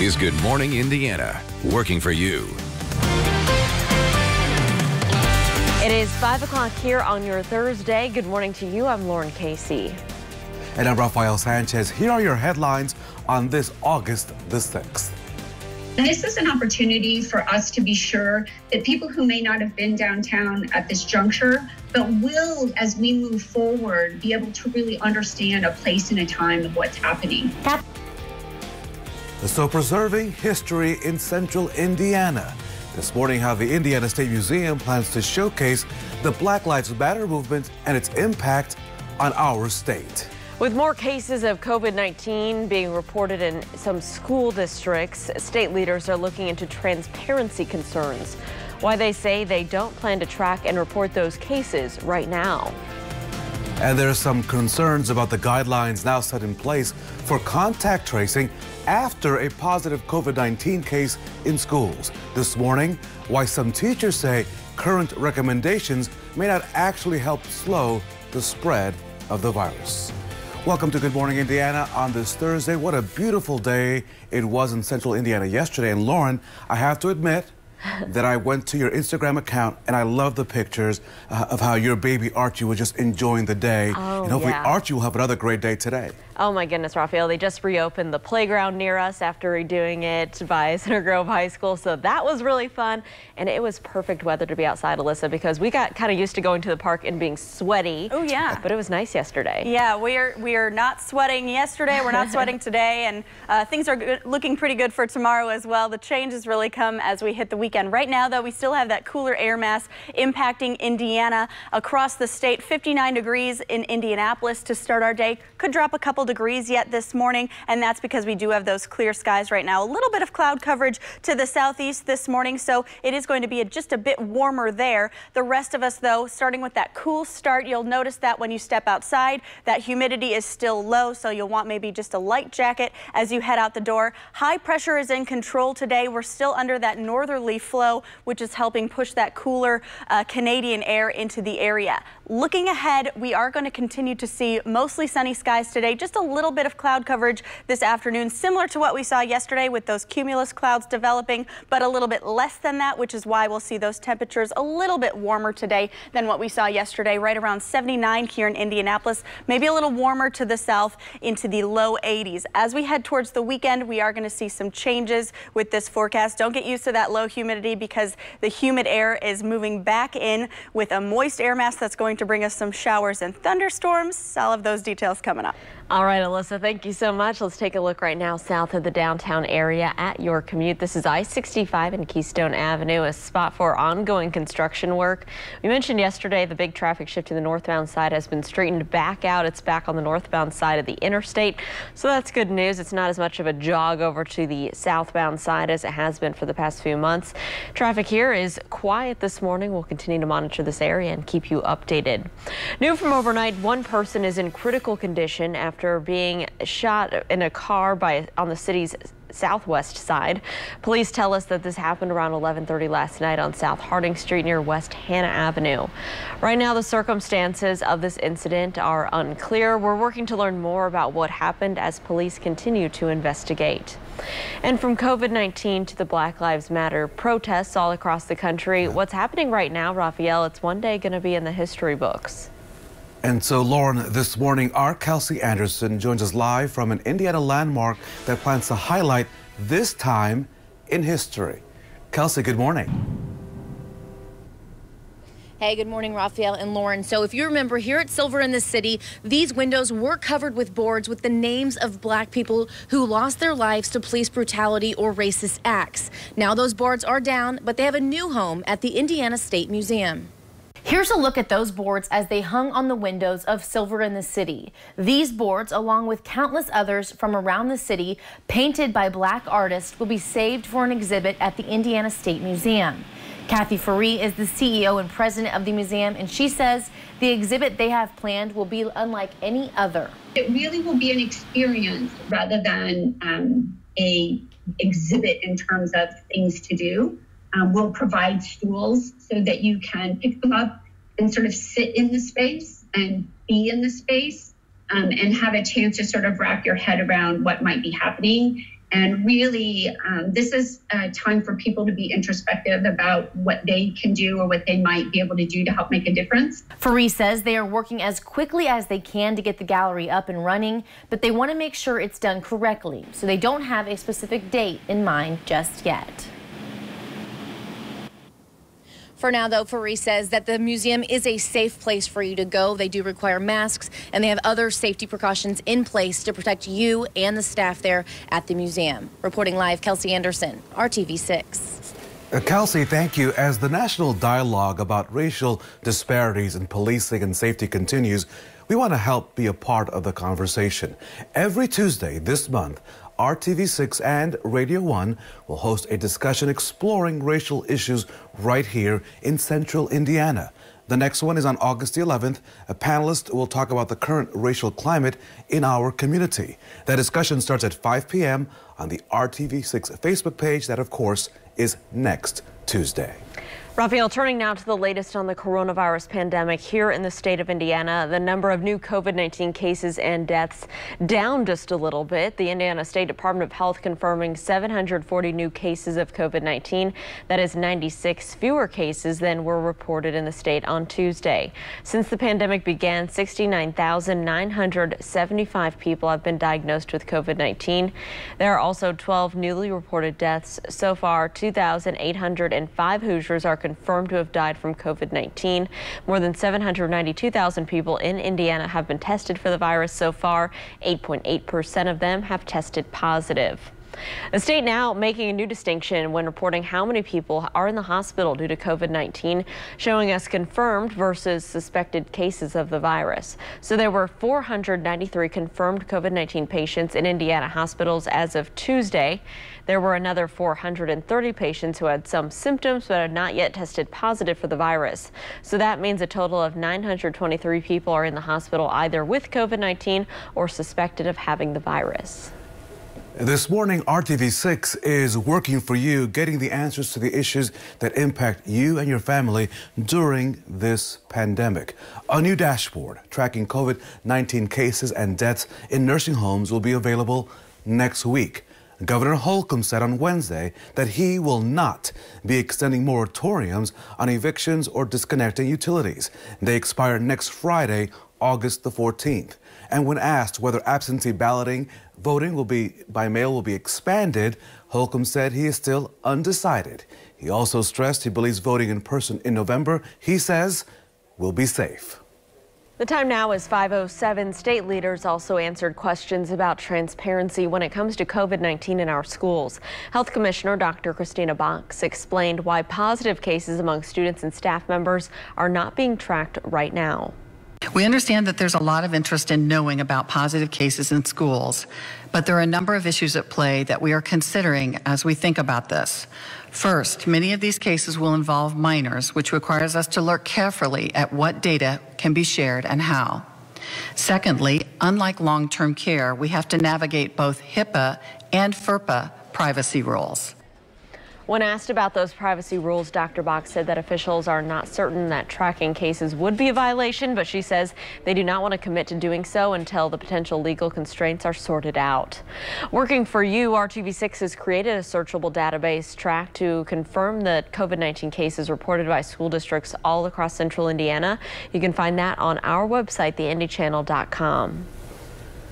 is Good Morning Indiana, working for you. It is 5 o'clock here on your Thursday. Good morning to you. I'm Lauren Casey. And I'm Rafael Sanchez. Here are your headlines on this August the 6th. And this is an opportunity for us to be sure that people who may not have been downtown at this juncture, but will, as we move forward, be able to really understand a place and a time of what's happening. So preserving history in central Indiana. This morning, how the Indiana State Museum plans to showcase the Black Lives Matter movement and its impact on our state. With more cases of COVID-19 being reported in some school districts, state leaders are looking into transparency concerns. Why they say they don't plan to track and report those cases right now. And there are some concerns about the guidelines now set in place for contact tracing after a positive COVID-19 case in schools. This morning, why some teachers say current recommendations may not actually help slow the spread of the virus. Welcome to Good Morning Indiana on this Thursday. What a beautiful day it was in central Indiana yesterday. And Lauren, I have to admit that I went to your Instagram account and I love the pictures of how your baby Archie was just enjoying the day. Oh, and hopefully yeah. Archie will have another great day today. Oh my goodness, Rafael, they just reopened the playground near us after redoing it by Center Grove High School. So that was really fun. And it was perfect weather to be outside, Alyssa, because we got kind of used to going to the park and being sweaty. Oh, yeah. But it was nice yesterday. Yeah, we are not sweating yesterday. We're not sweating today. And things are looking pretty good for tomorrow as well. The changes really come as we hit the weekend. Right now, though, we still have that cooler air mass impacting Indiana across the state. 59 degrees in Indianapolis to start our day. Could drop a couple degrees yet this morning, and that's because we do have those clear skies right now. A little bit of cloud coverage to the southeast this morning, so it is going to be just a bit warmer there. The rest of us, though, starting with that cool start, you'll notice that when you step outside, that humidity is still low, so you'll want maybe just a light jacket as you head out the door. High pressure is in control today. We're still under that northerly flow, which is helping push that cooler Canadian air into the area. Looking ahead, we are going to continue to see mostly sunny skies today, just a little bit of cloud coverage this afternoon, similar to what we saw yesterday with those cumulus clouds developing, but a little bit less than that, which is why we'll see those temperatures a little bit warmer today than what we saw yesterday, right around 79 here in Indianapolis, maybe a little warmer to the south into the low 80s. As we head towards the weekend, we are going to see some changes with this forecast. Don't get used to that low humidity because the humid air is moving back in with a moist air mass that's going to bring us some showers and thunderstorms. All of those details coming up. All right, Alyssa, thank you so much. Let's take a look right now south of the downtown area at your commute. This is I-65 and Keystone Avenue, a spot for ongoing construction work. We mentioned yesterday the big traffic shift to the northbound side has been straightened back out. It's back on the northbound side of the interstate, so that's good news. It's not as much of a jog over to the southbound side as it has been for the past few months. Traffic here is quiet this morning. We'll continue to monitor this area and keep you updated. New from overnight, one person is in critical condition after being shot in a car on the city's southwest side. Police tell us that this happened around 11:30 last night on South Harding Street near West Hannah Avenue. Right now, the circumstances of this incident are unclear. We're working to learn more about what happened as police continue to investigate. And from COVID-19 to the Black Lives Matter protests all across the country, what's happening right now, Rafael, it's one day going to be in the history books. And so, Lauren, this morning, our Kelsey Anderson joins us live from an Indiana landmark that plans to highlight this time in history. Kelsey, good morning. Hey, good morning, Rafael and Lauren. So if you remember, here at Silver in the City, these windows were covered with boards with the names of black people who lost their lives to police brutality or racist acts. Now those boards are down, but they have a new home at the Indiana State Museum. Here's a look at those boards as they hung on the windows of Silver in the City. These boards, along with countless others from around the city, painted by black artists, will be saved for an exhibit at the Indiana State Museum. Kathy Faree is the CEO and president of the museum, and she says the exhibit they have planned will be unlike any other. It really will be an experience rather than a exhibit in terms of things to do. We'll provide stools so that you can pick them up and sort of sit in the space and be in the space and have a chance to sort of wrap your head around what might be happening. And really, this is a time for people to be introspective about what they can do or what they might be able to do to help make a difference. Faree says they are working as quickly as they can to get the gallery up and running, but they want to make sure it's done correctly, so they don't have a specific date in mind just yet. For now, though, Faree says that the museum is a safe place for you to go. They do require masks, and they have other safety precautions in place to protect you and the staff there at the museum. Reporting live, Kelsey Anderson, RTV 6. Kelsey, thank you. As the national dialogue about racial disparities in policing and safety continues, we want to help be a part of the conversation. Every Tuesday this month, RTV6 and Radio 1 will host a discussion exploring racial issues right here in central Indiana. The next one is on August the 11th. A panelist will talk about the current racial climate in our community. That discussion starts at 5 p.m. on the RTV6 Facebook page. That, of course, is next Tuesday. Raphael, turning now to the latest on the coronavirus pandemic here in the state of Indiana. The number of new COVID-19 cases and deaths down just a little bit. The Indiana State Department of Health confirming 740 new cases of COVID-19. That is 96 fewer cases than were reported in the state on Tuesday. Since the pandemic began, 69,975 people have been diagnosed with COVID-19. There are also 12 newly reported deaths so far. 2,805 Hoosiers are confirmed to have died from COVID-19. More than 792,000 people in Indiana have been tested for the virus so far. 8.8% of them have tested positive. The state now making a new distinction when reporting how many people are in the hospital due to COVID-19, showing us confirmed versus suspected cases of the virus. So there were 493 confirmed COVID-19 patients in Indiana hospitals as of Tuesday. There were another 430 patients who had some symptoms but had not yet tested positive for the virus. So that means a total of 923 people are in the hospital either with COVID-19 or suspected of having the virus. This morning, RTV6 is working for you, getting the answers to the issues that impact you and your family during this pandemic. A new dashboard tracking COVID-19 cases and deaths in nursing homes will be available next week. Governor Holcomb said on Wednesday that he will not be extending moratoriums on evictions or disconnecting utilities. They expire next Friday, August the 14th. And when asked whether absentee balloting voting by mail will be expanded, Holcomb said he is still undecided. He also stressed he believes voting in person in November, he says, will be safe. The time now is 5:07. State leaders also answered questions about transparency when it comes to COVID-19 in our schools. Health Commissioner Dr. Christina Box explained why positive cases among students and staff members are not being tracked right now. We understand that there's a lot of interest in knowing about positive cases in schools, but there are a number of issues at play that we are considering as we think about this. First, many of these cases will involve minors, which requires us to look carefully at what data can be shared and how. Secondly, unlike long-term care, we have to navigate both HIPAA and FERPA privacy rules. When asked about those privacy rules, Dr. Box said that officials are not certain that tracking cases would be a violation, but she says they do not want to commit to doing so until the potential legal constraints are sorted out. Working for you, RTV6 has created a searchable database track to confirm the COVID-19 cases reported by school districts all across central Indiana. You can find that on our website, theindychannel.com.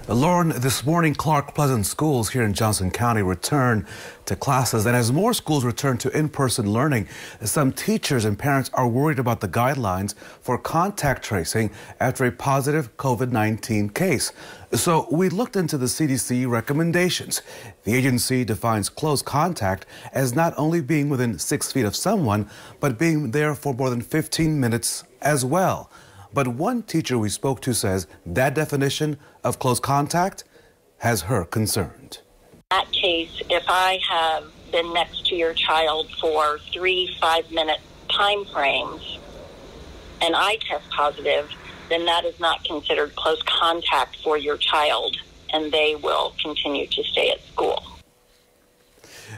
Lauren, this morning, Clark Pleasant schools here in Johnson County return to classes. And as more schools return to in-person learning, some teachers and parents are worried about the guidelines for contact tracing after a positive COVID-19 case. So we looked into the CDC recommendations. The agency defines close contact as not only being within 6 feet of someone, but being there for more than 15 minutes as well. But one teacher we spoke to says that definition of close contact has her concerned. In that case, if I have been next to your child for 3 5-minute time frames and I test positive, then that is not considered close contact for your child, and they will continue to stay at school.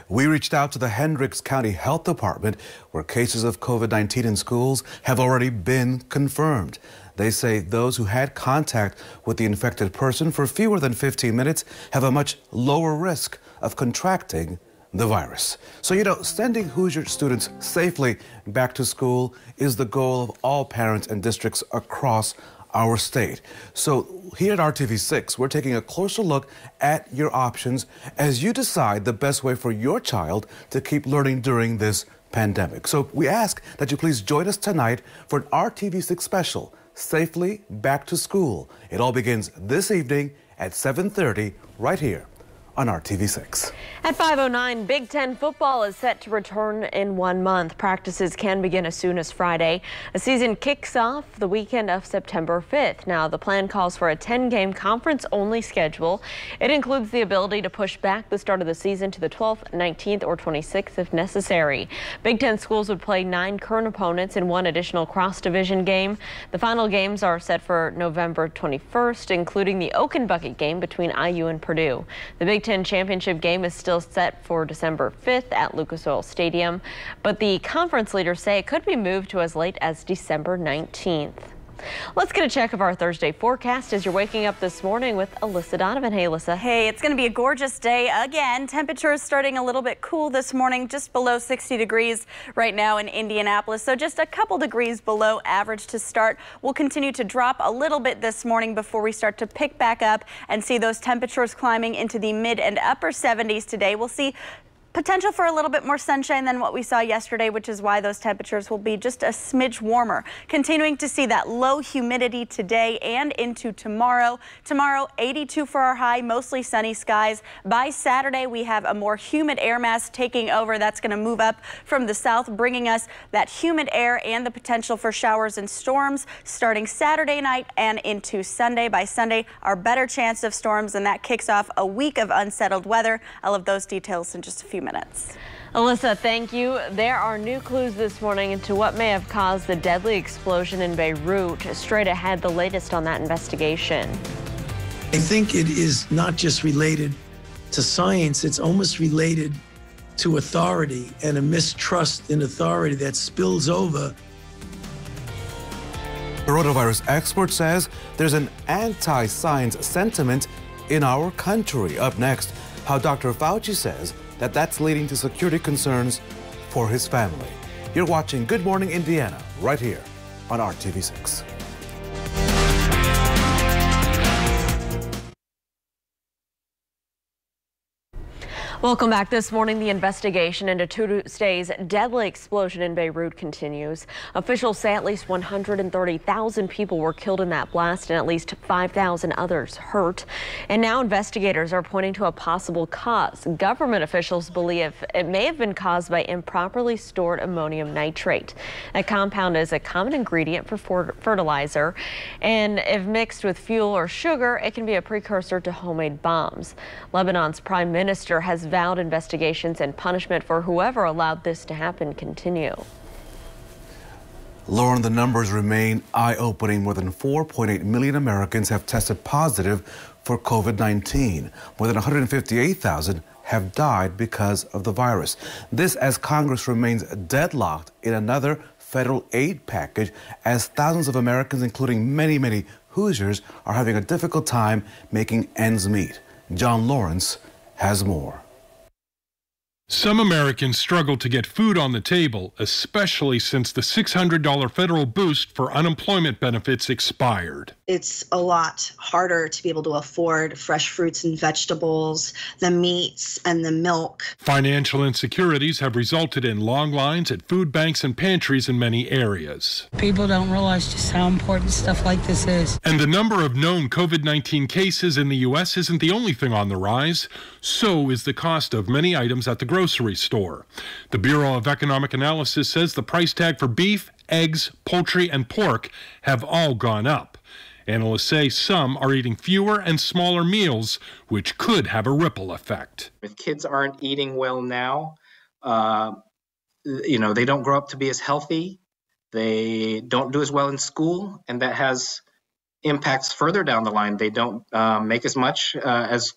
We reached out to the Hendricks County Health Department, where cases of COVID-19 in schools have already been confirmed. They say those who had contact with the infected person for fewer than 15 minutes have a much lower risk of contracting the virus. So, sending Hoosier students safely back to school is the goal of all parents and districts across our state. So here at RTV6, we're taking a closer look at your options as you decide the best way for your child to keep learning during this pandemic. So we ask that you please join us tonight for an RTV6 special, Safely Back to School. It all begins this evening at 7:30 right here on RTV6. At 5:09, Big Ten football is set to return in 1 month. Practices can begin as soon as Friday. The season kicks off the weekend of September 5th. Now, the plan calls for a 10-game conference-only schedule. It includes the ability to push back the start of the season to the 12th, 19th, or 26th if necessary. Big Ten schools would play 9 current opponents in 1 additional cross-division game. The final games are set for November 21st, including the Oaken Bucket game between IU and Purdue. The Big Ten championship game is still set for December 5th at Lucas Oil Stadium, but the conference leaders say it could be moved to as late as December 19th. Let's get a check of our Thursday forecast as you're waking up this morning with Alyssa Donovan. Hey, Alyssa. Hey, it's going to be a gorgeous day again. Temperatures starting a little bit cool this morning, just below 60 degrees right now in Indianapolis. So just a couple degrees below average to start. We'll continue to drop a little bit this morning before we start to pick back up and see those temperatures climbing into the mid and upper 70s today. We'll see potential for a little bit more sunshine than what we saw yesterday, which is why those temperatures will be just a smidge warmer. Continuing to see that low humidity today and into tomorrow. Tomorrow, 82 for our high, mostly sunny skies. By Saturday, we have a more humid air mass taking over. That's going to move up from the south, bringing us that humid air and the potential for showers and storms starting Saturday night and into Sunday. By Sunday, our better chance of storms, and that kicks off a week of unsettled weather. I'll have those details in just a few minutes. Alyssa, thank you. There are new clues this morning into what may have caused the deadly explosion in Beirut. Straight ahead, the latest on that investigation. I think it is not just related to science, it's almost related to authority and a mistrust in authority that spills over. Coronavirus expert says there's an anti-science sentiment in our country. Up next, how Dr. Fauci says that's leading to security concerns for his family. You're watching Good Morning Indiana right here on RTV6. Welcome back. This morning, the investigation into Tuesday's deadly explosion in Beirut continues. Officials say at least 130,000 people were killed in that blast and at least 5,000 others hurt. And now investigators are pointing to a possible cause. Government officials believe it may have been caused by improperly stored ammonium nitrate. A compound is a common ingredient for fertilizer, and if mixed with fuel or sugar, it can be a precursor to homemade bombs. Lebanon's prime minister has vowed investigations and punishment for whoever allowed this to happen continue. Lauren, the numbers remain eye-opening. More than 4.8 million Americans have tested positive for COVID-19. More than 158,000 have died because of the virus. This as Congress remains deadlocked in another federal aid package as thousands of Americans, including many Hoosiers, are having a difficult time making ends meet. John Lawrence has more. Some Americans struggle to get food on the table, especially since the $600 federal boost for unemployment benefits expired. It's a lot harder to be able to afford fresh fruits and vegetables, the meats and the milk. Financial insecurities have resulted in long lines at food banks and pantries in many areas. People don't realize just how important stuff like this is. And the number of known COVID-19 cases in the U.S. isn't the only thing on the rise. So is the cost of many items at the grocery store. The Bureau of Economic Analysis says the price tag for beef, eggs, poultry, and pork have all gone up. Analysts say some are eating fewer and smaller meals, which could have a ripple effect. If kids aren't eating well now, they don't grow up to be as healthy. They don't do as well in school, and that has impacts further down the line. They don't make as much as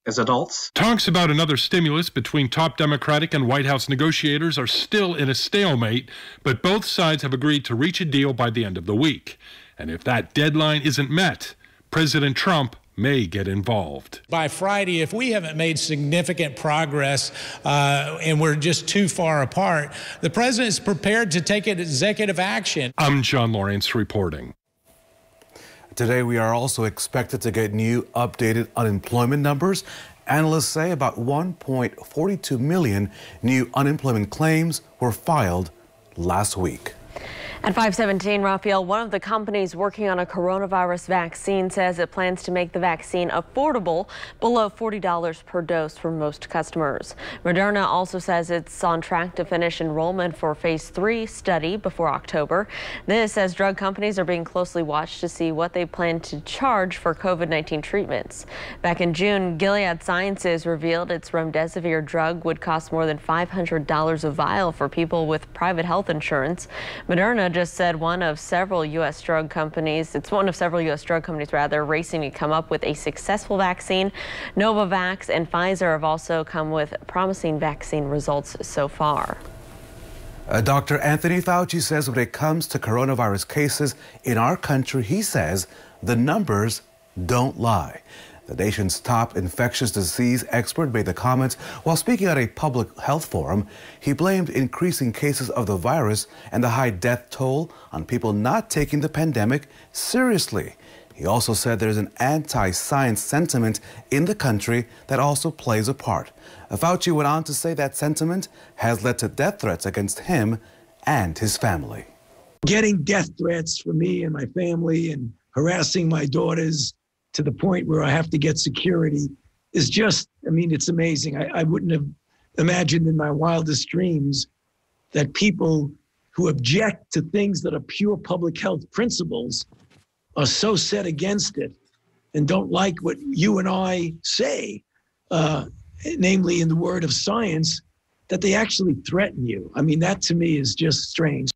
adults. Talks about another stimulus between top Democratic and White House negotiators are still in a stalemate, but both sides have agreed to reach a deal by the end of the week. And if that deadline isn't met, President Trump may get involved. By Friday, if we haven't made significant progress and we're just too far apart, the president is prepared to take executive action. I'm John Lawrence reporting. Today, we are also expected to get new updated unemployment numbers. Analysts say about 1.42 million new unemployment claims were filed last week. At 5:17, Raphael, one of the companies working on a coronavirus vaccine says it plans to make the vaccine affordable, below $40 per dose for most customers. Moderna also says it's on track to finish enrollment for phase 3 study before October. This as drug companies are being closely watched to see what they plan to charge for COVID-19 treatments. Back in June, Gilead Sciences revealed its remdesivir drug would cost more than $500 a vial for people with private health insurance. Moderna just said one of several U.S. drug companies racing to come up with a successful vaccine. Novavax and Pfizer have also come with promising vaccine results so far. Dr. Anthony Fauci says when it comes to coronavirus cases in our country, he says the numbers don't lie. The nation's top infectious disease expert made the comments while speaking at a public health forum. He blamed increasing cases of the virus and the high death toll on people not taking the pandemic seriously. He also said there's an anti-science sentiment in the country that also plays a part. Fauci went on to say that sentiment has led to death threats against him and his family. Getting death threats for me and my family and harassing my daughters to the point where I have to get security is just, it's amazing. I wouldn't have imagined in my wildest dreams that people who object to things that are pure public health principles are so set against it and don't like what you and I say, namely in the word of science, that they actually threaten you. That to me is just strange.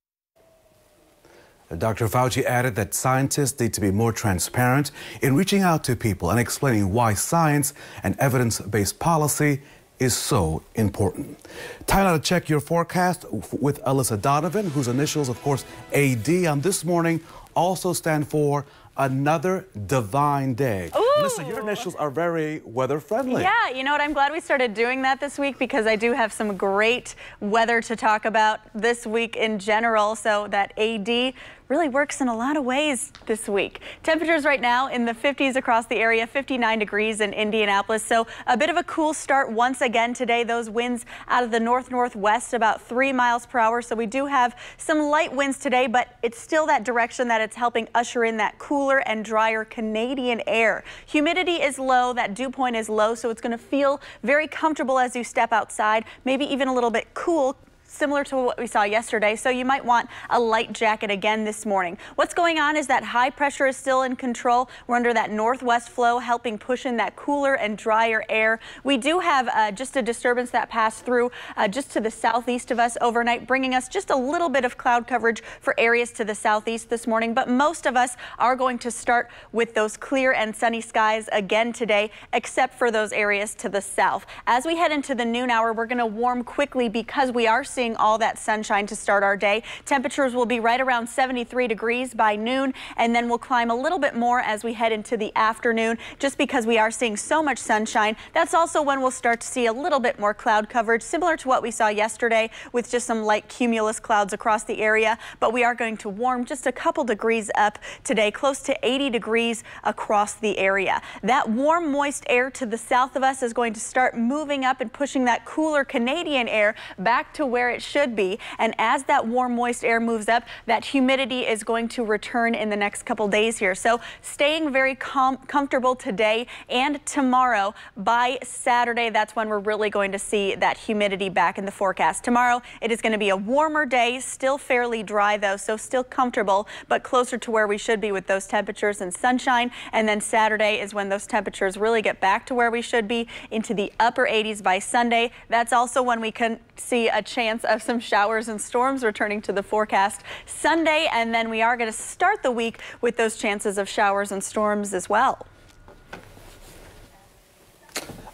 Dr. Fauci added that scientists need to be more transparent in reaching out to people and explaining why science and evidence-based policy is so important. Time now to check your forecast with Alyssa Donovan, whose initials, of course, AD on this morning also stand for another divine day. Ooh. Alyssa, your initials are very weather friendly. Yeah, you know what? I'm glad we started doing that this week because I do have some great weather to talk about this week in general. So that AD really works in a lot of ways this week. Temperatures right now in the 50s across the area, 59 degrees in Indianapolis. So a bit of a cool start once again today. Those winds out of the north-northwest about 3 miles per hour. So we do have some light winds today, but it's still that direction that it's helping usher in that cooler and drier Canadian air. Humidity is low, that dew point is low, so it's going to feel very comfortable as you step outside, maybe even a little bit cool, similar to what we saw yesterday, so you might want a light jacket again this morning. What's going on is that high pressure is still in control. We're under that northwest flow helping push in that cooler and drier air. We do have just a disturbance that passed through just to the southeast of us overnight, bringing us just a little bit of cloud coverage for areas to the southeast this morning, but most of us are going to start with those clear and sunny skies again today, except for those areas to the south. As we head into the noon hour, we're going to warm quickly because we are seeing all that sunshine to start our day. Temperatures will be right around 73 degrees by noon, and then we'll climb a little bit more as we head into the afternoon, just because we are seeing so much sunshine. That's also when we'll start to see a little bit more cloud coverage, similar to what we saw yesterday with just some light cumulus clouds across the area. But we are going to warm just a couple degrees up today, close to 80 degrees across the area. That warm, moist air to the south of us is going to start moving up and pushing that cooler Canadian air back to where it should be. And as that warm, moist air moves up, that humidity is going to return in the next couple days here. So staying very comfortable today and tomorrow. By Saturday, that's when we're really going to see that humidity back in the forecast. Tomorrow, it is going to be a warmer day, still fairly dry though, so still comfortable, but closer to where we should be with those temperatures and sunshine. And then Saturday is when those temperatures really get back to where we should be, into the upper 80s by Sunday. That's also when we can see a chance of some showers and storms returning to the forecast Sunday, and then we are going to start the week with those chances of showers and storms as well.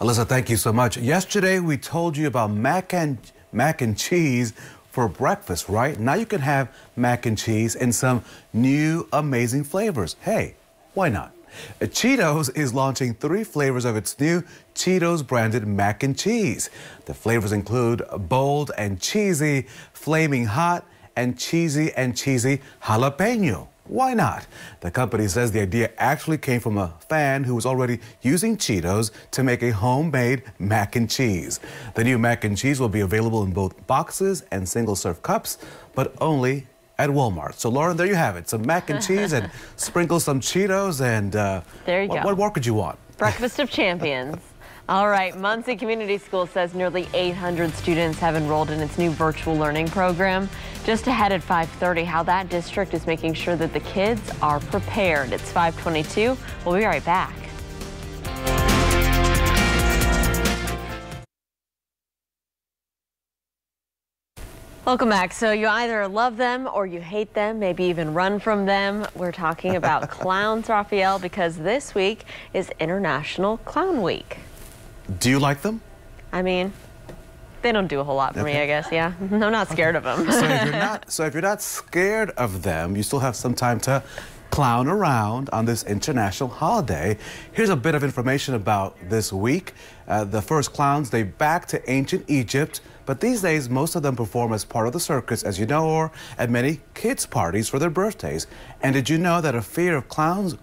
Alyssa, thank you so much. Yesterday we told you about mac and cheese for breakfast, right? Now you can have mac and cheese in some new amazing flavors. Hey, why not? Cheetos is launching 3 flavors of its new Cheetos branded mac and cheese. The flavors include bold and cheesy, flaming hot, and cheesy jalapeno. Why not? The company says the idea actually came from a fan who was already using Cheetos to make a homemade mac and cheese. The new mac and cheese will be available in both boxes and single-serve cups, but only at Walmart. So, Lauren, there you have it. Some mac and cheese and sprinkle some Cheetos and there you go. What more could you want? Breakfast of champions. All right, Muncie Community School says nearly 800 students have enrolled in its new virtual learning program. Just ahead at 5:30, how that district is making sure that the kids are prepared. It's 5:22. We'll be right back. Welcome back. So you either love them or you hate them, maybe even run from them. We're talking about clowns, Raphael, because this week is International Clown Week. Do you like them? I mean, they don't do a whole lot for me, I guess. Yeah, I'm not scared of them. So if you're not scared of them, you still have some time to clown around on this international holiday. Here's a bit of information about this week. The first clowns date back to ancient Egypt, but these days most of them perform as part of the circus, as you know, or at many kids' parties for their birthdays. And did you know that a fear of clowns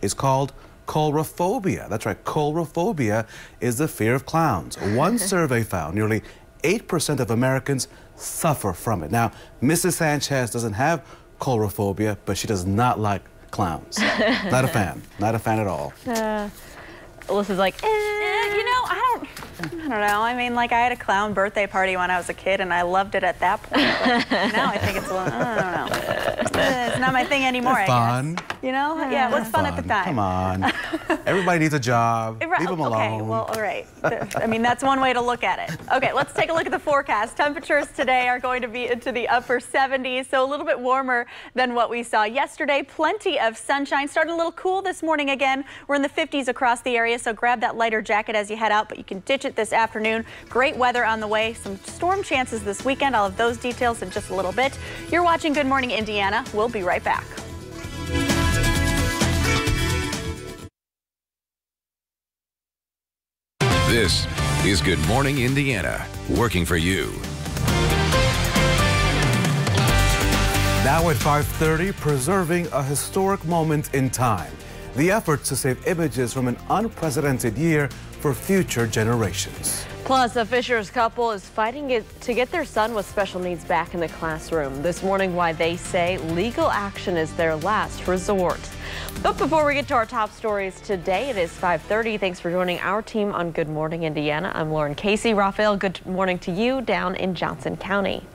is called coulrophobia? That's right, coulrophobia is the fear of clowns. One survey found nearly 8% of Americans suffer from it. Now, Mrs. Sanchez doesn't have coulrophobia, but she does not like clowns. Not a fan. Not a fan at all. Alyssa's like, you know, I don't know. I mean, like, I had a clown birthday party when I was a kid, and I loved it at that point. But now I think it's a little, I don't know. It's not my thing anymore, I guess. You know? Yeah, it was fun at the time. Come on. Everybody needs a job. Leave them alone. Okay, well, all right. I mean, that's one way to look at it. Okay, let's take a look at the forecast. Temperatures today are going to be into the upper 70s, so a little bit warmer than what we saw yesterday. Plenty of sunshine. Starting a little cool this morning again. We're in the 50s across the area, so grab that lighter jacket as you head out, but you can ditch it this afternoon. Great weather on the way. Some storm chances this weekend. I'll have those details in just a little bit. You're watching Good Morning Indiana. We'll be right back. This is Good Morning Indiana, working for you. Now at 5:30, preserving a historic moment in time. The efforts to save images from an unprecedented year for future generations. Plus, a Fishers couple is fighting to get their son with special needs back in the classroom. This morning, why they say legal action is their last resort. But before we get to our top stories today, it is 5:30. Thanks for joining our team on Good Morning Indiana. I'm Lauren Casey. Raphael, good morning to you down in Johnson County.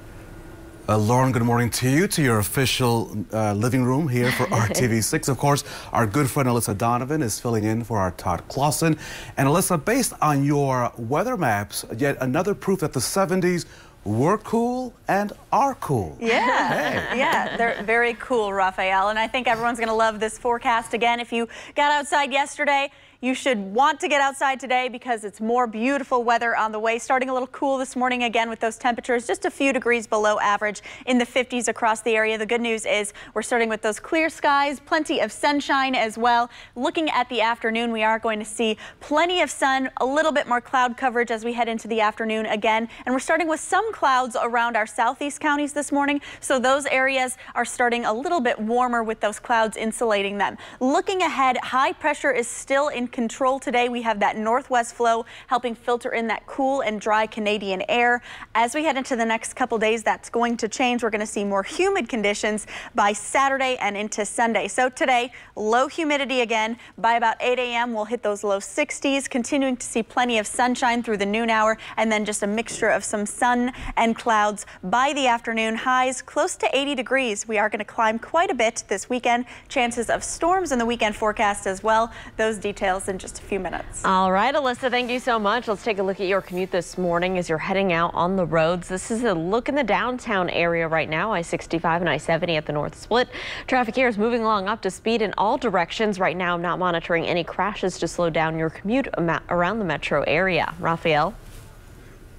Lauren, good morning to you, to your official living room here for RTV 6. Of course, our good friend Alyssa Donovan is filling in for our Todd Clausen. And Alyssa, based on your weather maps, yet another proof that the 70s were cool and are cool. Yeah, hey. Yeah, they're very cool, Raphael. And I think everyone's going to love this forecast again. If you got outside yesterday, you should want to get outside today because it's more beautiful weather on the way. Starting a little cool this morning again with those temperatures just a few degrees below average in the 50s across the area. The good news is we're starting with those clear skies, plenty of sunshine as well. Looking at the afternoon, we are going to see plenty of sun, a little bit more cloud coverage as we head into the afternoon again. And we're starting with some clouds around our southeast counties this morning. So those areas are starting a little bit warmer with those clouds insulating them. Looking ahead, high pressure is still in control today. We have that northwest flow helping filter in that cool and dry Canadian air. As we head into the next couple days, that's going to change. We're going to see more humid conditions by Saturday and into Sunday. So today, low humidity again. By about 8 a.m., we'll hit those low 60s, continuing to see plenty of sunshine through the noon hour, and then just a mixture of some sun and clouds by the afternoon. Highs close to 80 degrees. We are going to climb quite a bit this weekend. Chances of storms in the weekend forecast as well. Those details in just a few minutes. All right, Alyssa, thank you so much. Let's take a look at your commute this morning as you're heading out on the roads. This is a look in the downtown area right now. I-65 and I-70 at the North Split. Traffic here is moving along up to speed in all directions. Right now, I'm not monitoring any crashes to slow down your commute around the metro area. Raphael?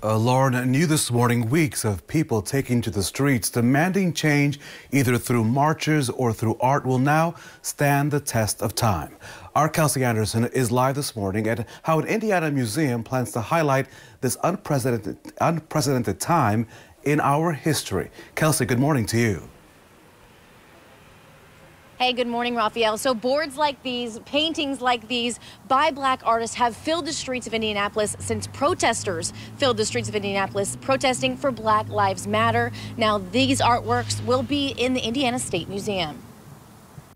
Lauren, new this morning, weeks of people taking to the streets demanding change either through marches or through art will now stand the test of time. Our Kelsey Anderson is live this morning at how an Indiana museum plans to highlight this unprecedented time in our history. Kelsey, good morning to you. Hey, good morning, Raphael. So boards like these, paintings like these by Black artists have filled the streets of Indianapolis since protesters filled the streets of Indianapolis protesting for Black Lives Matter. Now, these artworks will be in the Indiana State Museum.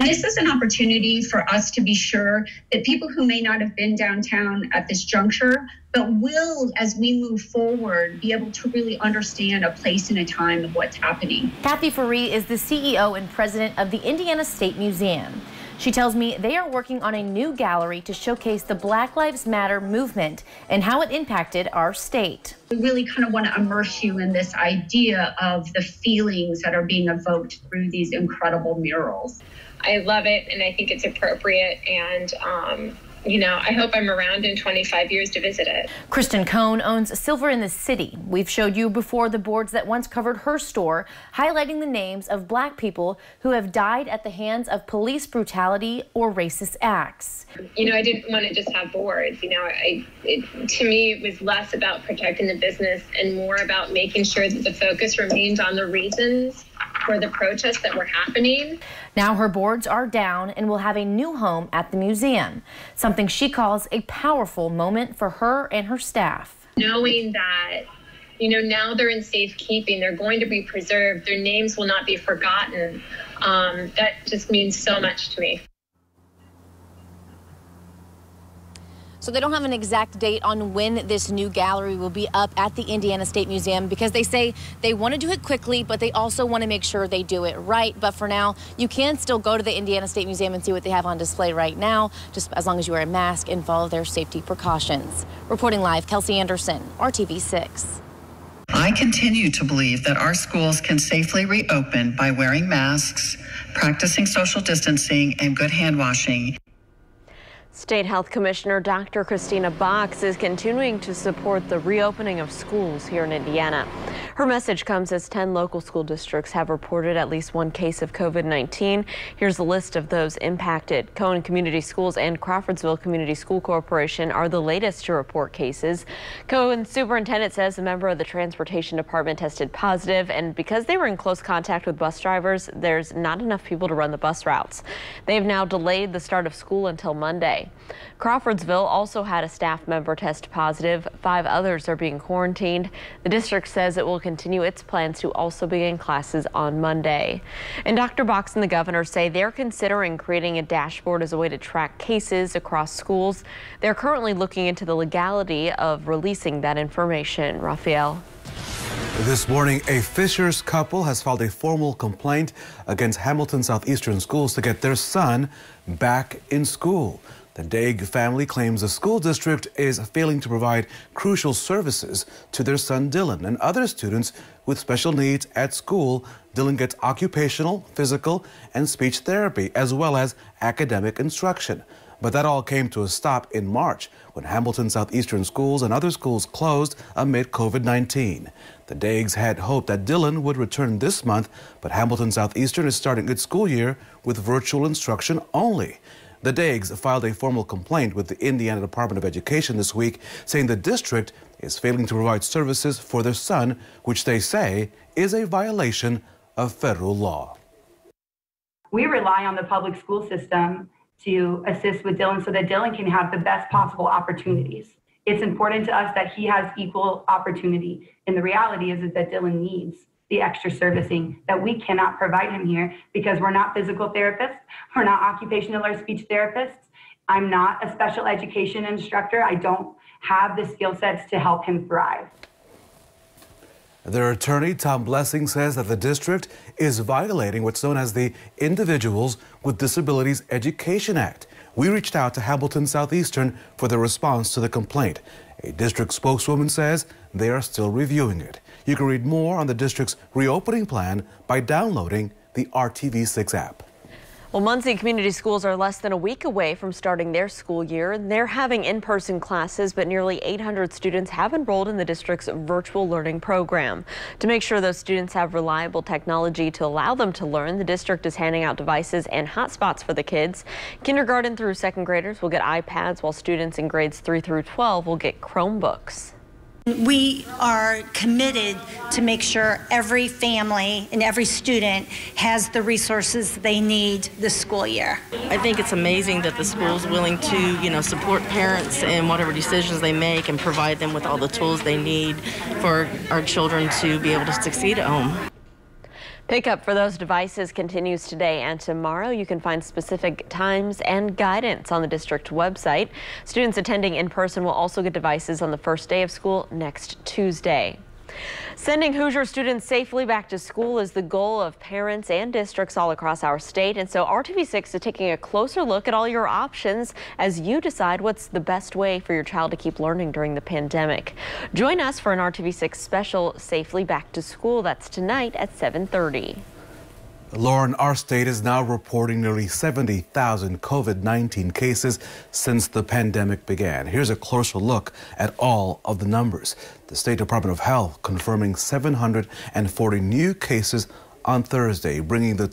This is an opportunity for us to be sure that people who may not have been downtown at this juncture, but will, as we move forward, be able to really understand a place and a time of what's happening. Kathy Faree is the CEO and president of the Indiana State Museum. She tells me they are working on a new gallery to showcase the Black Lives Matter movement and how it impacted our state. We really kind of want to immerse you in this idea of the feelings that are being evoked through these incredible murals. I love it, and I think it's appropriate, and I hope I'm around in 25 years to visit it. Kristen Cohn owns Silver in the City. We've showed you before the boards that once covered her store, highlighting the names of Black people who have died at the hands of police brutality or racist acts. I didn't want to just have boards. To me, it was less about protecting the business and more about making sure that the focus remained on the reasons for the protests that were happening. Now her boards are down and will have a new home at the museum, something she calls a powerful moment for her and her staff. Knowing that, now they're in safekeeping, they're going to be preserved, their names will not be forgotten, that just means so much to me. So they don't have an exact date on when this new gallery will be up at the Indiana State Museum because they say they want to do it quickly, but they also want to make sure they do it right. But for now, you can still go to the Indiana State Museum and see what they have on display right now, just as long as you wear a mask and follow their safety precautions. Reporting live, Kelsey Anderson, RTV 6. I continue to believe that our schools can safely reopen by wearing masks, practicing social distancing, and good hand washing. State Health Commissioner Dr. Christina Box is continuing to support the reopening of schools here in Indiana. Her message comes as 10 local school districts have reported at least one case of COVID-19. Here's a list of those impacted. Cohen Community Schools and Crawfordsville Community School Corporation are the latest to report cases. Cohen superintendent says a member of the transportation department tested positive, and because they were in close contact with bus drivers, there's not enough people to run the bus routes. They've now delayed the start of school until Monday. Crawfordsville also had a staff member test positive. 5 others are being quarantined. The district says it will continue its plans to also begin classes on Monday. And Dr. Box and the governor say they're considering creating a dashboard as a way to track cases across schools. They're currently looking into the legality of releasing that information. Raphael. This morning, a Fishers couple has filed a formal complaint against Hamilton Southeastern Schools to get their son back in school. The Daig family claims the school district is failing to provide crucial services to their son Dylan and other students with special needs at school. Dylan gets occupational, physical, and speech therapy, as well as academic instruction. But that all came to a stop in March when Hamilton Southeastern Schools and other schools closed amid COVID-19. The Daigs had hoped that Dylan would return this month, but Hamilton Southeastern is starting its school year with virtual instruction only. The Daigs filed a formal complaint with the Indiana Department of Education this week, saying the district is failing to provide services for their son, which they say is a violation of federal law. We rely on the public school system to assist with Dylan so that Dylan can have the best possible opportunities. It's important to us that he has equal opportunity. And the reality is that Dylan needs the extra servicing that we cannot provide him here because we're not physical therapists, we're not occupational or speech therapists. I'm not a special education instructor. I don't have the skill sets to help him thrive. Their attorney, Tom Blessing, says that the district is violating what's known as the Individuals with Disabilities Education Act. We reached out to Hamilton Southeastern for their response to the complaint. A district spokeswoman says they are still reviewing it. You can read more on the district's reopening plan by downloading the RTV6 app. Well, Muncie Community Schools are less than a week away from starting their school year. They're having in-person classes, but nearly 800 students have enrolled in the district's virtual learning program. To make sure those students have reliable technology to allow them to learn, the district is handing out devices and hotspots for the kids. Kindergarten through second graders will get iPads, while students in grades 3 through 12 will get Chromebooks. We are committed to make sure every family and every student has the resources they need this school year. I think it's amazing that the school's willing to, support parents in whatever decisions they make and provide them with all the tools they need for our children to be able to succeed at home. Pickup for those devices continues today and tomorrow. You can find specific times and guidance on the district website. Students attending in person will also get devices on the first day of school next Tuesday. Sending Hoosier students safely back to school is the goal of parents and districts all across our state. And so RTV6 is taking a closer look at all your options as you decide what's the best way for your child to keep learning during the pandemic. Join us for an RTV6 special, Safely Back to School. That's tonight at 7:30. Lauren, our state is now reporting nearly 70,000 COVID-19 cases since the pandemic began. Here's a closer look at all of the numbers. The State Department of Health confirming 740 new cases on Wednesday, bringing the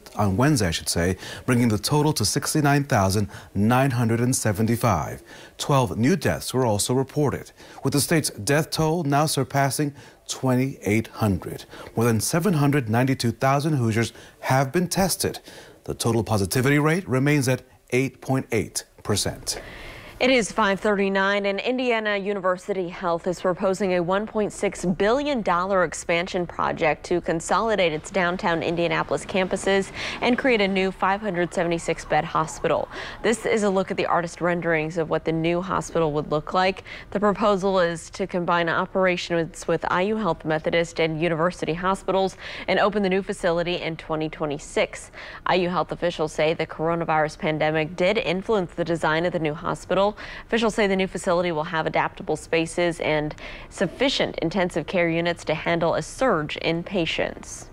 total to 69,975. 12 new deaths were also reported, with the state's death toll now surpassing 2,800. More than 792,000 Hoosiers have been tested. The total positivity rate remains at 8.8%. It is 5:39 and Indiana University Health is proposing a $1.6 billion expansion project to consolidate its downtown Indianapolis campuses and create a new 576-bed hospital. This is a look at the artist renderings of what the new hospital would look like. The proposal is to combine operations with IU Health Methodist and University hospitals and open the new facility in 2026. IU Health officials say the coronavirus pandemic did influence the design of the new hospital. Officials say the new facility will have adaptable spaces and sufficient intensive care units to handle a surge in patients.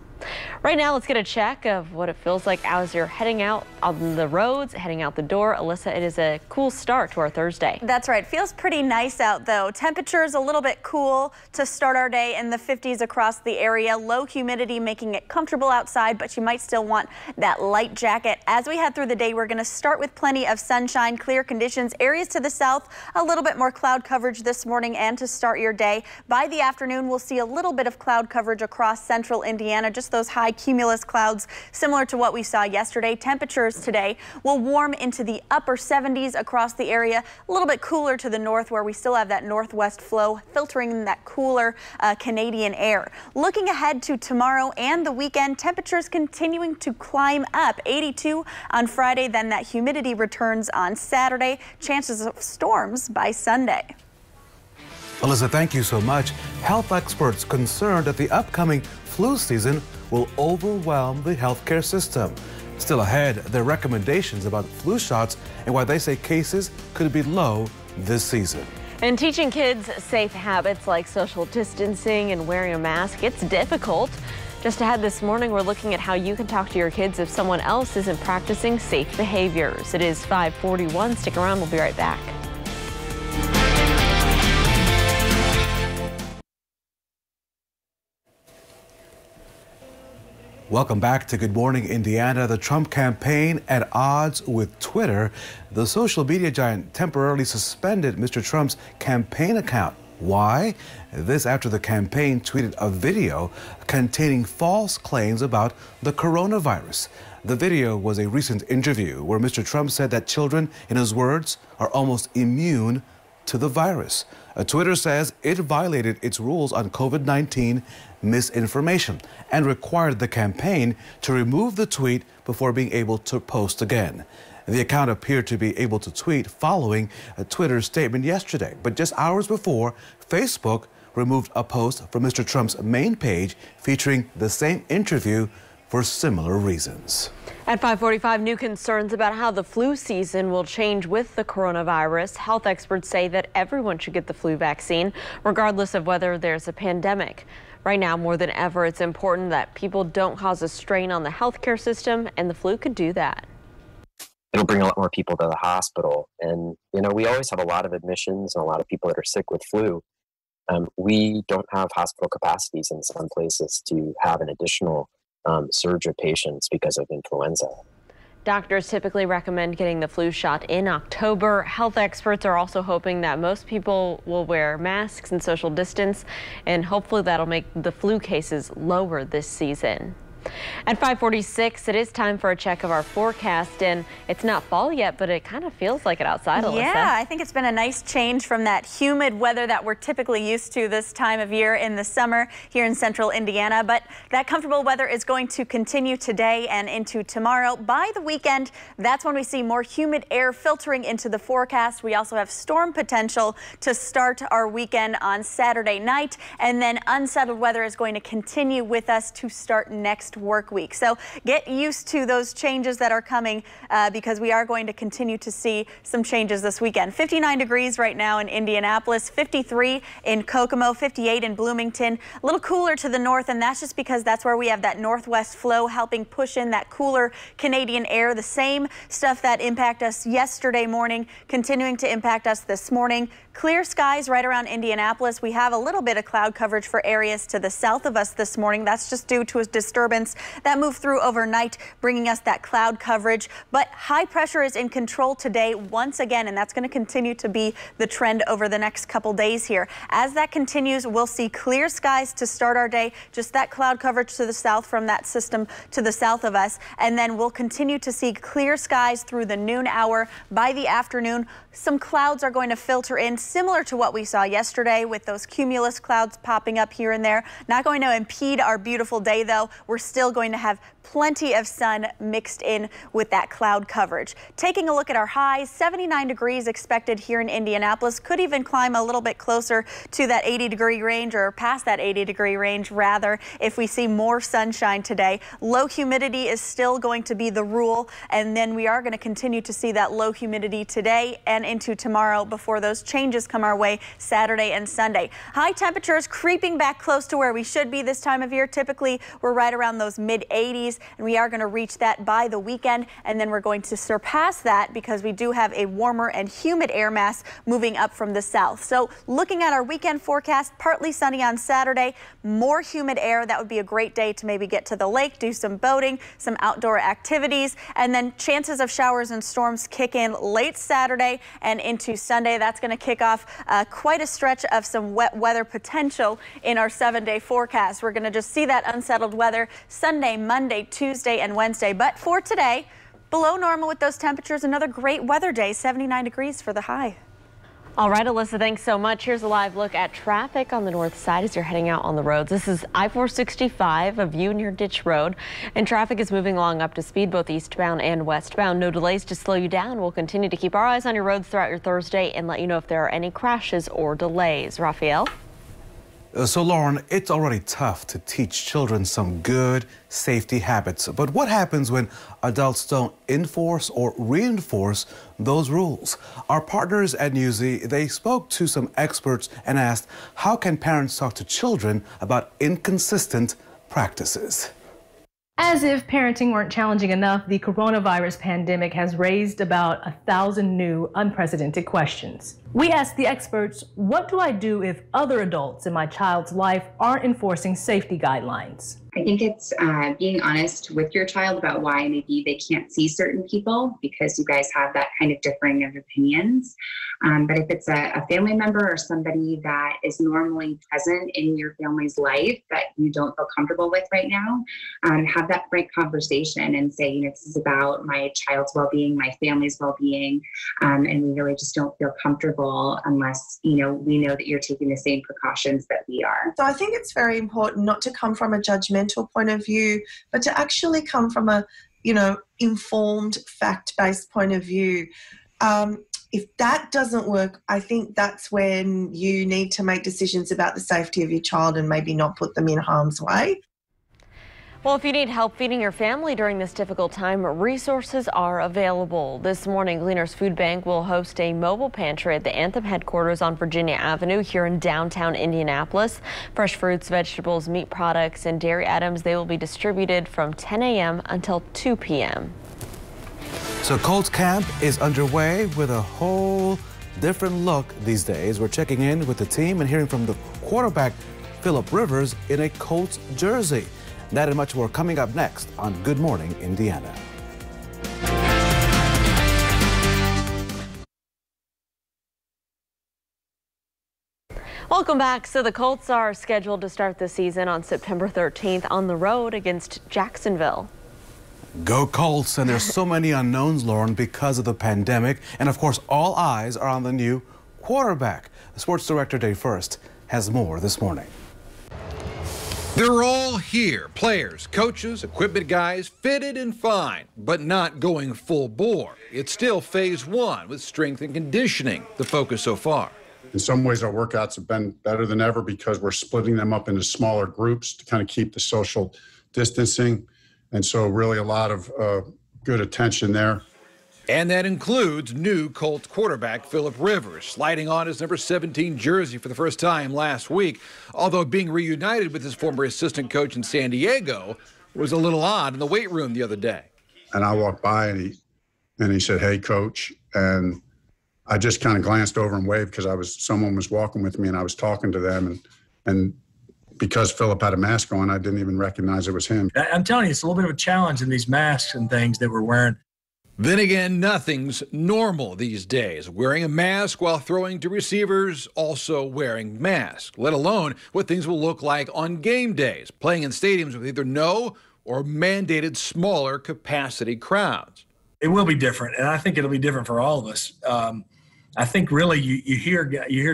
Right now, let's get a check of what it feels like as you're heading out on the roads, heading out the door. Alyssa, it is a cool start to our Thursday. That's right. Feels pretty nice out, though. Temperatures a little bit cool to start our day, in the 50s across the area. Low humidity making it comfortable outside, but you might still want that light jacket. As we head through the day, we're going to start with plenty of sunshine, clear conditions. Areas to the south, a little bit more cloud coverage this morning and to start your day. By the afternoon, we'll see a little bit of cloud coverage across central Indiana, just those high cumulus clouds similar to what we saw yesterday. Temperatures today will warm into the upper 70s across the area, a little bit cooler to the north where we still have that northwest flow filtering that cooler Canadian air. Looking ahead to tomorrow and the weekend, temperatures continuing to climb up. 82 on Friday, then that humidity returns on Saturday. Chances of storms by Sunday. Alyssa, thank you so much. Health experts concerned that the upcoming flu season will overwhelm the healthcare system. Still ahead, their recommendations about flu shots and why they say cases could be low this season. And teaching kids safe habits like social distancing and wearing a mask, it's difficult. Just ahead this morning, we're looking at how you can talk to your kids if someone else isn't practicing safe behaviors. It is 5:41. Stick around. We'll be right back. Welcome back to Good Morning Indiana. The Trump campaign at odds with Twitter. The social media giant temporarily suspended Mr. Trump's campaign account. Why? This after the campaign tweeted a video containing false claims about the coronavirus. The video was a recent interview where Mr. Trump said that children, in his words, are almost immune to the virus. Twitter says it violated its rules on COVID-19 misinformation and required the campaign to remove the tweet before being able to post again. The account appeared to be able to tweet following a Twitter statement yesterday, but just hours before, Facebook removed a post from Mr. Trump's main page featuring the same interview for similar reasons. At 5:45, new concerns about how the flu season will change with the coronavirus. Health experts say that everyone should get the flu vaccine, regardless of whether there's a pandemic. Right now, more than ever, it's important that people don't cause a strain on the healthcare system, and the flu could do that. it'll bring a lot more people to the hospital. And, you know, we always have a lot of admissions and a lot of people that are sick with flu. We don't have hospital capacities in some places to have an additional surge of patients because of influenza. Doctors typically recommend getting the flu shot in October. Health experts are also hoping that most people will wear masks and social distance, and hopefully that'll make the flu cases lower this season. At 5:46, it is time for a check of our forecast, and it's not fall yet, but it kind of feels like it outside, Alyssa. Yeah, I think it's been a nice change from that humid weather that we're typically used to this time of year in the summer here in central Indiana. But that comfortable weather is going to continue today and into tomorrow. By the weekend, that's when we see more humid air filtering into the forecast. We also have storm potential to start our weekend on Saturday night, and then unsettled weather is going to continue with us to start next work week. So get used to those changes that are coming because we are going to continue to see some changes this weekend. 59 degrees right now in Indianapolis, 53 in Kokomo, 58 in Bloomington. A little cooler to the north, and that's just because that's where we have that northwest flow helping push in that cooler Canadian air. The same stuff that impacted us yesterday morning continuing to impact us this morning. Clear skies right around Indianapolis. We have a little bit of cloud coverage for areas to the south of us this morning. That's just due to a disturbance that moved through overnight, bringing us that cloud coverage. But high pressure is in control today once again, and that's going to continue to be the trend over the next couple days here. As that continues, we'll see clear skies to start our day, just that cloud coverage to the south from that system to the south of us. And then we'll continue to see clear skies through the noon hour. By the afternoon, some clouds are going to filter in, similar to what we saw yesterday with those cumulus clouds popping up here and there. Not going to impede our beautiful day, though. We're still going to have plenty of sun mixed in with that cloud coverage. Taking a look at our highs, 79 degrees expected here in Indianapolis. Could even climb a little bit closer to that 80-degree range, or past that 80-degree range rather, if we see more sunshine today. Low humidity is still going to be the rule, and then we are going to continue to see that low humidity today and into tomorrow before those changes come our way Saturday and Sunday. High temperatures creeping back close to where we should be this time of year. Typically, we're right around those mid-80s, and we are going to reach that by the weekend, and then we're going to surpass that because we do have a warmer and humid air mass moving up from the south. So looking at our weekend forecast, partly sunny on Saturday, more humid air. That would be a great day to maybe get to the lake, do some boating, some outdoor activities, and then chances of showers and storms kick in late Saturday and into Sunday. That's going to kick off quite a stretch of some wet weather potential in our 7-day forecast. We're going to just see that unsettled weather Sunday, Monday, Tuesday, and Wednesday. But for today, below normal with those temperatures, another great weather day, 79 degrees for the high. All right, Alyssa, thanks so much. Here's a live look at traffic on the north side as you're heading out on the roads. This is I-465, a view near Ditch Road, and traffic is moving along up to speed, both eastbound and westbound. No delays to slow you down. We'll continue to keep our eyes on your roads throughout your Thursday and let you know if there are any crashes or delays. Raphael? So, Lauren, it's already tough to teach children some good safety habits. But what happens when adults don't enforce or reinforce those rules? Our partners at Newsy, they spoke to some experts and asked, how can parents talk to children about inconsistent practices? As if parenting weren't challenging enough, the coronavirus pandemic has raised about 1,000 new unprecedented questions. We asked the experts, what do I do if other adults in my child's life aren't enforcing safety guidelines? I think it's being honest with your child about why maybe they can't see certain people because you guys have that kind of differing of opinions. But if it's a family member or somebody that is normally present in your family's life that you don't feel comfortable with right now, have that frank conversation and say, you know, this is about my child's well-being, my family's well-being, and we really just don't feel comfortable unless, you know, we know that you're taking the same precautions that we are. So I think it's very important not to come from a judgmental point of view, but to actually come from a, you know, informed, fact-based point of view. If that doesn't work, I think that's when you need to make decisions about the safety of your child and maybe not put them in harm's way. Well, if you need help feeding your family during this difficult time, resources are available. This morning, Gleaners Food Bank will host a mobile pantry at the Anthem headquarters on Virginia Avenue here in downtown Indianapolis. Fresh fruits, vegetables, meat products, and dairy items, they will be distributed from 10 a.m. until 2 p.m. So Colts camp is underway with a whole different look these days. We're checking in with the team and hearing from the quarterback, Philip Rivers, in a Colts jersey. That and much more coming up next on Good Morning Indiana. Welcome back. So the Colts are scheduled to start the season on September 13th on the road against Jacksonville. Go Colts, and there's so many unknowns, Lauren, because of the pandemic. And of course, all eyes are on the new quarterback. The sports director, Dave First, has more this morning. They're all here. Players, coaches, equipment guys, fitted and fine, but not going full bore. It's still phase one with strength and conditioning, the focus so far. In some ways, our workouts have been better than ever because we're splitting them up into smaller groups to kind of keep the social distancing. And so really a lot of good attention there. And that includes new Colts quarterback Philip Rivers, sliding on his number 17 jersey for the first time last week, although being reunited with his former assistant coach in San Diego was a little odd in the weight room the other day. And I walked by and he said, "Hey, coach." And I just kind of glanced over and waved because someone was walking with me and I was talking to them. And because Philip had a mask on, I didn't even recognize it was him. I'm telling you, it's a little bit of a challenge in these masks and things that we're wearing. Then again, nothing's normal these days. Wearing a mask while throwing to receivers, also wearing masks, let alone what things will look like on game days, playing in stadiums with either no or mandated smaller capacity crowds. It will be different, and I think it'll be different for all of us. I think really you hear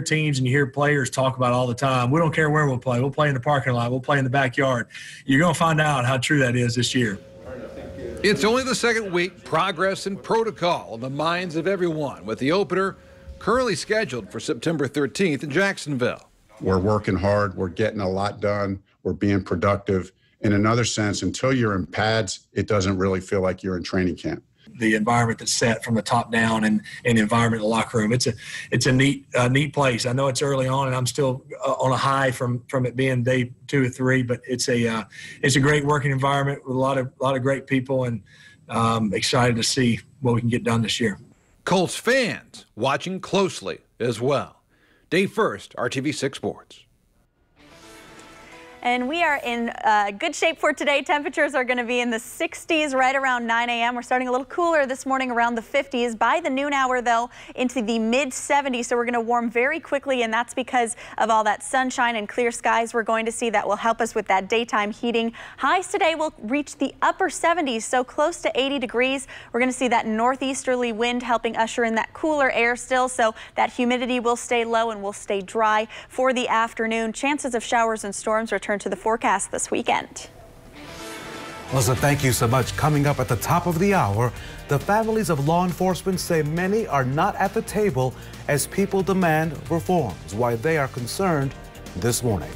teams and you hear players talk about all the time, we don't care where we'll play in the parking lot, we'll play in the backyard. You're going to find out how true that is this year. It's only the second week, progress and protocol in the minds of everyone, with the opener currently scheduled for September 13th in Jacksonville. We're working hard, we're getting a lot done, we're being productive. In another sense, until you're in pads, it doesn't really feel like you're in training camp. The environment that's set from the top down and the environment in the locker room. It's a neat place. I know it's early on and I'm still on a high from it being day 2 or 3, but it's a great working environment with a lot of great people, and excited to see what we can get done this year. Colts fans watching closely as well. Dave First, RTV6 Sports. And we are in good shape for today. Temperatures are going to be in the 60s right around 9 a.m. We're starting a little cooler this morning around the 50s. By the noon hour, though, into the mid-70s. So we're going to warm very quickly, and that's because of all that sunshine and clear skies we're going to see that will help us with that daytime heating. Highs today will reach the upper 70s, so close to 80 degrees. We're going to see that northeasterly wind helping usher in that cooler air still, so that humidity will stay low and will stay dry for the afternoon. Chances of showers and storms return to the forecast this weekend. Melissa, thank you so much. Coming up at the top of the hour, the families of law enforcement say many are not at the table as people demand reforms. Why they are concerned this morning.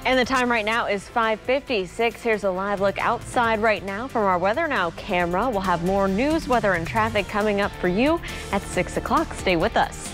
And the time right now is 5:56. Here's a live look outside right now from our Weather Now camera. We'll have more news, weather, and traffic coming up for you at 6 o'clock. Stay with us.